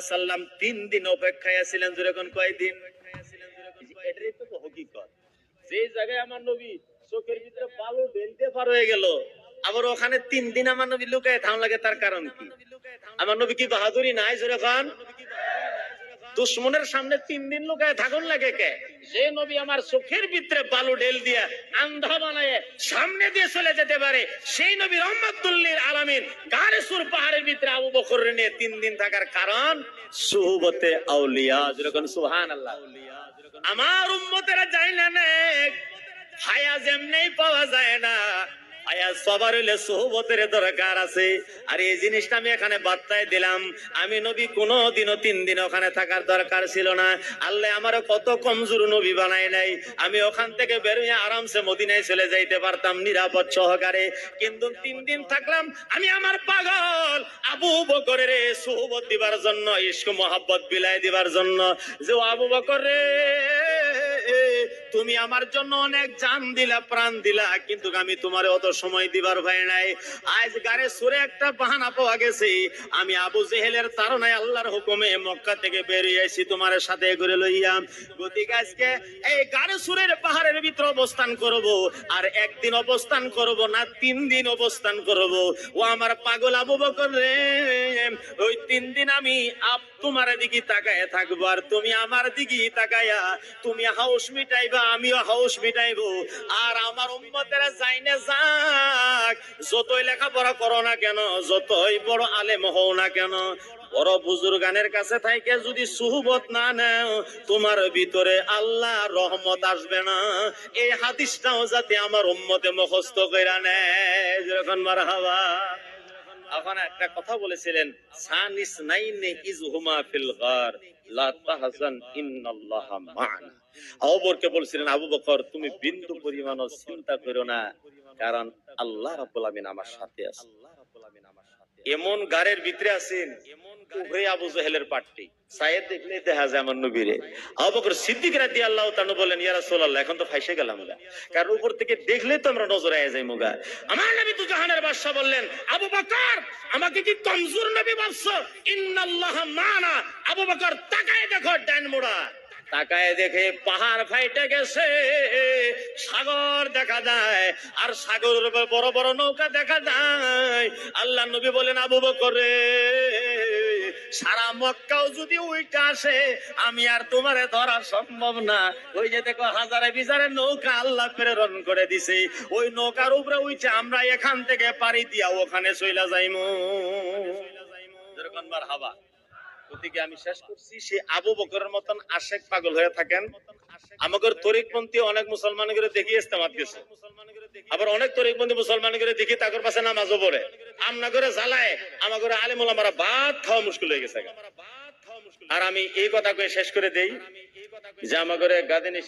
সাল্লাম 3 দিন অপেক্ষায় ছিলেন। যখন কয়দিন? এটাই তো হকিকত। যে জায়গায় আমার নবী চোখের ভিতরে বালু ঢেলতে পার হয়ে গেল, আবার ওখানে 3 দিন আমার নবী লুকায় থাম লাগে, তার কারণ কি? আমার নবী কি বাহাদুরি নাই? যখন দুশ্মনের সামনে 3 দিন লুকায় থাকুন লাগে কে? যে নবী আমার চোখের ভিতরে বালু ঢেল দিয়া আন্ধা বানায় সামনে দিয়ে চলে যেতে পারে, সেই নবী রহমাতুল লিল আলামিন গারে সুর পাহাড়ের ভিতরে আবু বকর নিয়ে 3 দিন থাকার কারণ সুহবতে আউলিয়া। যখন সুবহানাল্লাহ। আমার উম্মতেরা যায় না হায়া যেমনি পাওয়া যায় না, আয়া সবার হইলে সোহবতের দরকার আছে। আর এই জিনিসটা আমি এখানে বার্তায় দিলাম। আমি নবী কোনোদিনও 3 দিন ওখানে থাকার দরকার ছিল না। আল্লাহ আমারও কত কমজোর নবী বানায় নাই। আমি ওখান থেকে বের হয়ে আরামসে মদিনায় চলে যাইতে পারতাম নিরাপদ সহকারে, কিন্তু 3 দিন থাকলাম আমি আমার পাগল আবু বকরের সোহবত দিবার জন্য, ইশক মোহাব্বত বিলাই দিবার জন্য। যে আবু বকর রে, তুমি আমার জন্য অনেক জান দিলা, প্রাণ দিলা, কিন্তু আমি তোমার অত সময় দিবার ভাই নাই। আজ গারে সুরে একটা বাহানা পাওয়া গেছে, আমি আবু জেহেলের তাড়নায় আল্লাহর হুকুমে মক্কা থেকে বেরিয়ে এসেছি তোমার সাথে ঘুরে লইয়া। গতিকে আজকে এই গারে সুরের পাহাড়ের ভিতর অবস্থান করব, আর একদিন অবস্থান করব না, 3 দিন অবস্থান করব। ও আমার পাগল আবু বকর রে, ওই 3 দিন আমি তোমার দিকে তাকায় থাকবো, আর তুমি আমার দিকে তাকায়া তুমি হাউস মিটাইবা, আমিও হাউস মিটাইবো। আর আমার উম্মতেরা যাইনে যাক, যতই লেখাপড়া করো না কেন, যতই বড় আলেম হও না কেন, বড় বুজুর্গানের কাছে থাইকে যদি সুহবত না নাও, তোমার ভিতরে আল্লাহ রহমত আসবে না। এই হাদিসটাও যাতে আমার উম্মতে মুখস্থ কইরা নেয়। যখন মারহাবা। এখন একটা কথা বলেছিলেন, সানিস নাইনে ইজহুমা ফিল গার লা তাহজান ইন্নাল্লাহা মা'না। আবু বকরকে বলছিলেন, আবু বকর তুমি বিন্দু পরিমাণও চিন্তা করো না, কারণ আল্লাহ রাব্বুল আমিন আমার সাথে আছে। এমন গারের ভিতরে আছেন, উভয় আবু জেহেলের পাট্টি সায়েদ দেখলে দেখা যায় আমার নবীরে। আবু বকর সিদ্দিক রাদিয়াল্লাহু তাআলা বলেন, ইয়া রাসূলুল্লাহ এখন তো ফাইসে গেলাম গা, কারণ উপর থেকে দেখলে তো আমরা নজরে আয় যাই মুগা। আমার নবী তো জাহানের বাদশা বললেন, আবু বকর আমাকে কি কমজোর নবী ভাবছো? ইন্নাল্লাহা মা'না। আবু বকর তাকায় দেখো ডান মোড়া, তাকায় দেখে পাহাড় ফাইটে গেছে, সাগর দেখা যায়, আর সাগরের বড় বড় নৌকা দেখা যায়। আল্লাহ নবী বলেন, আবু বকর রে, সারা মক্কাও যদি উইটা আসে আমি আর তোমারে ধরা সম্ভব না। ওই যে দেখো হাজারে বিজারে নৌকা আল্লাহ প্রেরণ করে দিছে, ওই নৌকার উপরে উইটা আমরা এখান থেকে পাড়ি দিয়া ওখানে চইলা যাইমু। যেরকম মারহাবা। গতিকে আমি শেষ করছি, সে আবু বকরের মতন আশেক পাগল হয়ে থাকেন। আমাদের তরিকপন্থী অনেক মুসলমান করে দেখি ইস্তেমাত গেছে, আবার অনেক তরিকপন্থী মুসলমান করে দেখি তাদের পাশে নামাজও পড়ে। আমনা করে জ্বালায় আমাদের আলেম ওলামারা ভাত খাওয়া মুশকিল হয়ে গেছে। আর আমি এই কথা কয়ে শেষ করে দেই যে আমাদের গাদিনী